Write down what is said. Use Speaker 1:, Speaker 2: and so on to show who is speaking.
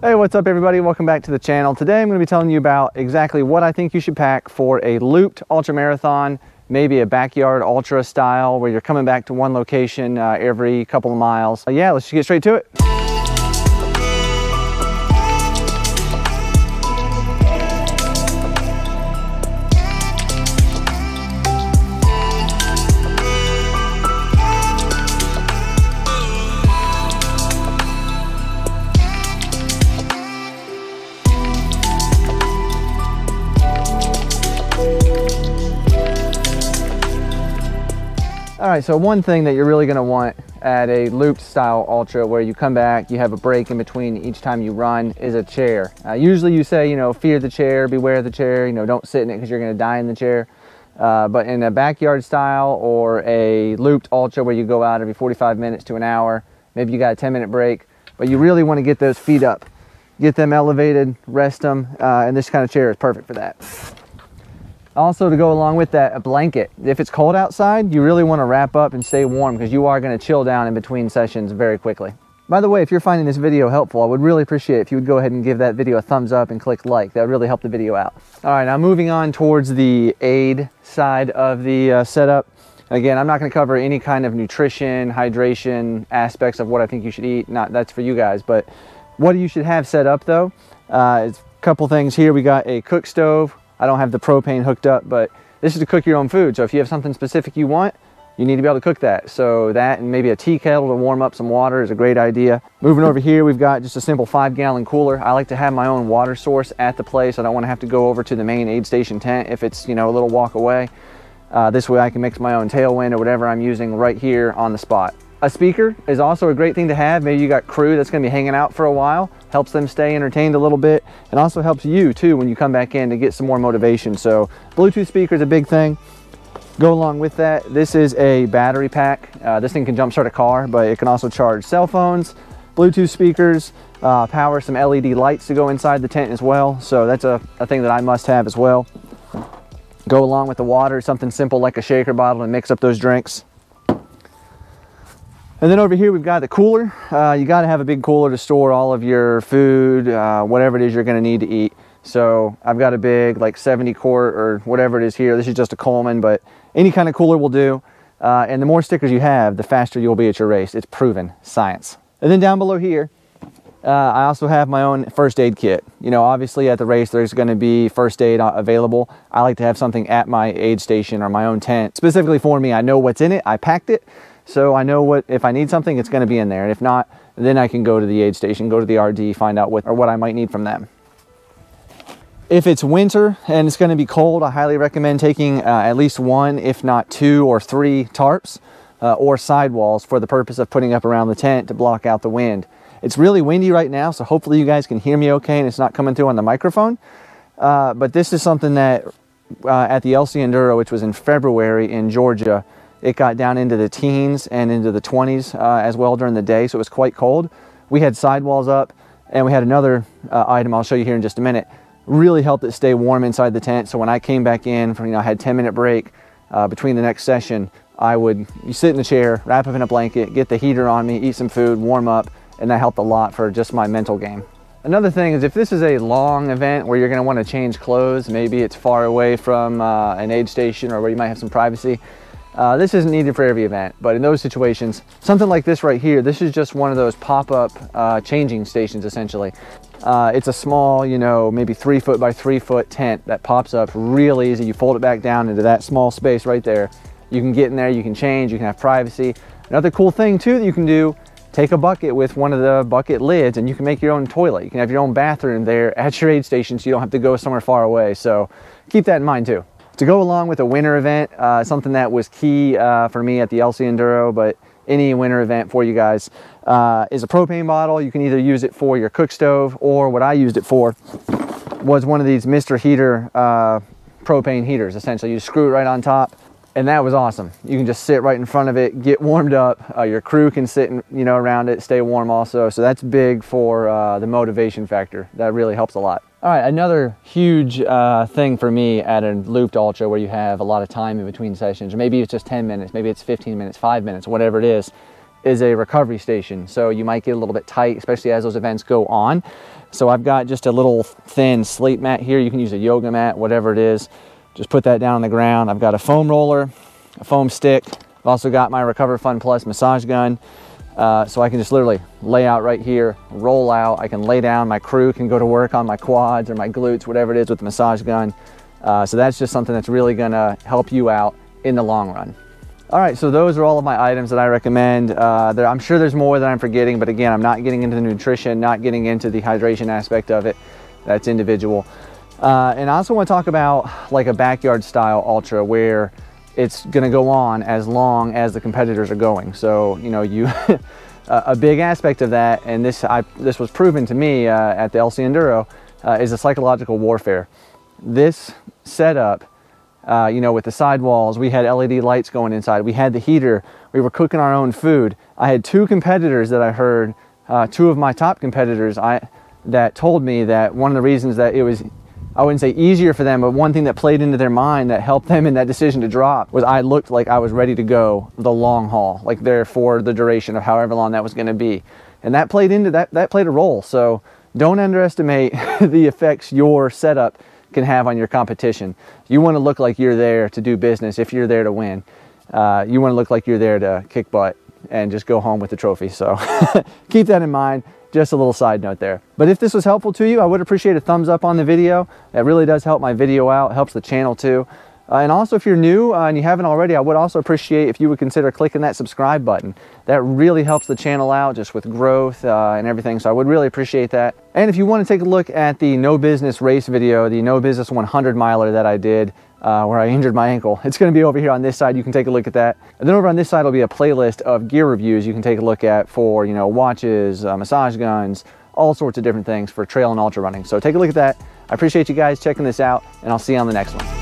Speaker 1: Hey, what's up everybody? Welcome back to the channel. Today I'm going to be telling you about exactly what I think you should pack for a looped ultra marathon, maybe a backyard ultra style where you're coming back to one location every couple of miles. Yeah, let's just get straight to it. All right, so one thing that you're really gonna want at a looped style ultra where you come back, you have a break in between each time you run, is a chair. Usually you say, fear the chair, beware the chair, don't sit in it because you're gonna die in the chair. But in a backyard style or a looped ultra where you go out every 45 minutes to an hour, maybe you got a 10-minute break, but you really wanna get those feet up, get them elevated, rest them, and this kind of chair is perfect for that. Also, to go along with that, a blanket. If it's cold outside, you really want to wrap up and stay warm because you are going to chill down in between sessions very quickly. By the way, if you're finding this video helpful, I would really appreciate it if you would go ahead and give that video a thumbs up and click like. That would really help the video out. All right, now moving on towards the aid side of the setup. Again, I'm not going to cover any kind of nutrition, hydration aspects of what I think you should eat. That's for you guys, but what you should have set up though, is a couple things here. We got a cook stove. I don't have the propane hooked up, but this is to cook your own food. So if you have something specific you want, you need to be able to cook that. So that and maybe a tea kettle to warm up some water is a great idea. Moving over here, we've got just a simple 5-gallon cooler. I like to have my own water source at the place. I don't want to have to go over to the main aid station tent if it's, a little walk away. This way I can mix my own tailwind or whatever I'm using right here on the spot. A speaker is also a great thing to have. Maybe you got crew that's going to be hanging out for a while, helps them stay entertained a little bit, and also helps you too when you come back in to get some more motivation. So Bluetooth speaker is a big thing. Go along with that, this is a battery pack. This thing can jumpstart a car, but it can also charge cell phones, Bluetooth speakers, power some LED lights to go inside the tent as well. So that's a thing that I must have as well. Go along with the water, something simple like a shaker bottle to mix up those drinks. And then over here we've got the cooler. You got to have a big cooler to store all of your food, whatever it is you're going to need to eat. So I've got a big like 70 quart or whatever it is here. This is just a Coleman, but any kind of cooler will do. And the more stickers you have, the faster you'll be at your race. It's proven science. And then down below here, I also have my own first aid kit. Obviously at the race there's going to be first aid available. I like to have something at my aid station or my own tent. Specifically for me, I know what's in it. I packed it. So I know if I need something, it's going to be in there. And if not, then I can go to the aid station, go to the RD, find out what I might need from them. If it's winter and it's going to be cold, I highly recommend taking at least 1, if not 2 or 3 tarps or sidewalls for the purpose of putting up around the tent to block out the wind. It's really windy right now, so hopefully you guys can hear me okay and it's not coming through on the microphone. But this is something that at the LC Enduro, which was in February in Georgia, it got down into the teens and into the 20s as well during the day, so it was quite cold. We had sidewalls up, and we had another item I'll show you here in just a minute. Really helped it stay warm inside the tent, so when I came back in, I had a 10-minute break between the next session, you sit in the chair, wrap up in a blanket, get the heater on me, eat some food, warm up, and that helped a lot for just my mental game. Another thing is if this is a long event where you're going to want to change clothes, maybe it's far away from an aid station or where you might have some privacy, this isn't needed for every event, but in those situations, something like this right here, this is just one of those pop-up changing stations essentially. It's a small, maybe 3 foot by 3 foot tent that pops up real easy. You fold it back down into that small space right there. You can get in there, you can change, you can have privacy. Another cool thing too that you can do, take a bucket with one of the bucket lids and you can make your own toilet. You can have your own bathroom there at your aid station so you don't have to go somewhere far away. So keep that in mind too. To go along with a winter event, something that was key for me at the LC Enduro, but any winter event for you guys, is a propane bottle. You can either use it for your cook stove, or what I used it for was one of these Mr. Heater propane heaters. Essentially, you screw it right on top, and that was awesome. You can just sit right in front of it, get warmed up. Your crew can sit around it, stay warm also. So that's big for the motivation factor. That really helps a lot. All right, another huge thing for me at a looped ultra where you have a lot of time in between sessions, or maybe it's just 10 minutes, maybe it's 15 minutes, 5 minutes, whatever it is a recovery station. So you might get a little bit tight, especially as those events go on. So I've got just a little thin slate mat here. You can use a yoga mat, whatever it is. Just put that down on the ground. I've got a foam roller, a foam stick. I've also got my Recover Fun Plus massage gun. So I can just literally lay out right here, roll out. I can lay down. My crew can go to work on my quads or my glutes, whatever it is with the massage gun. So that's just something that's really gonna help you out in the long run. All right, so those are all of my items that I recommend. I'm sure there's more that I'm forgetting, but again, I'm not getting into the nutrition, not getting into the hydration aspect of it. That's individual. And I also want to talk about like a backyard style ultra where it's going to go on as long as the competitors are going. So, you know, a big aspect of that, and this was proven to me at the LC Enduro, is the psychological warfare. This setup, you know, with the sidewalls, we had LED lights going inside, we had the heater, we were cooking our own food. I had two competitors that I heard, two of my top competitors that told me that one of the reasons that it was, I wouldn't say easier for them, but one thing that played into their mind that helped them in that decision to drop was I looked like I was ready to go the long haul, like there for the duration of however long that was going to be. And that played into that played a role. So don't underestimate the effects your setup can have on your competition. You want to look like you're there to do business if you're there to win. You want to look like you're there to kick butt and just go home with the trophy. So keep that in mind. Just a little side note there. But if this was helpful to you, I would appreciate a thumbs up on the video. That really does help my video out, helps the channel too. And also if you're new and you haven't already, I would also appreciate if you would consider clicking that subscribe button. That really helps the channel out just with growth and everything. So I would really appreciate that. And if you want to take a look at the No Business race video, the No Business 100 miler that I did, where I injured my ankle, it's going to be over here on this side. You can take a look at that. And then over on this side will be a playlist of gear reviews you can take a look at for, you know, watches, massage guns, all sorts of different things for trail and ultra running. So take a look at that. I appreciate you guys checking this out, and I'll see you on the next one.